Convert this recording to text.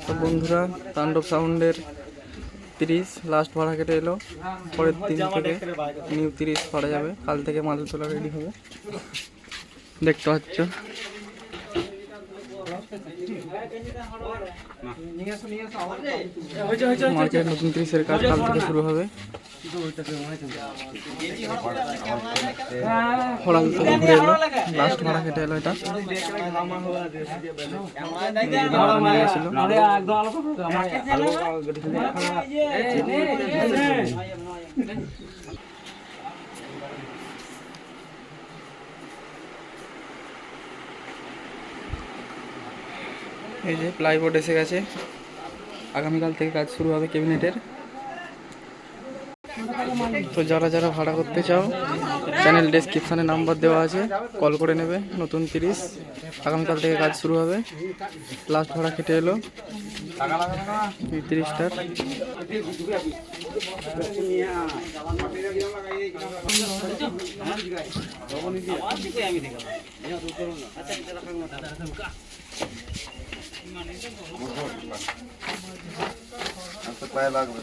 তো বন্ধুরা, তাণ্ডব সাউন্ডের 30 লাস্ট ভাড়া কেটে এলো। পরের দিন থেকে নিউ 30 ভাড়া যাবে। কাল থেকে মাল তোলা রেডি হবে, দেখতে পাচ্ছ। মার্কেট নতুন 30-এর কাজ কাল থেকে শুরু হবে। হড়াল থেকে ঘুরে এলো, লাস্ট ভাড়া কেটে এলো। এটা এই যে প্লাইবোর্ড এসে গেছে। আগামীকাল থেকে কাজ শুরু হবে ক্যাবিনেটের। তো যারা যারা ভাড়া করতে চাও, চ্যানেল ডেসক্রিপশানে নাম্বার দেওয়া আছে, কল করে নেবে। নতুন 30 আগামীকাল থেকে কাজ শুরু হবে। লাস্ট ভাড়া কেটে এলো 30টার। পায়ে লাগবে।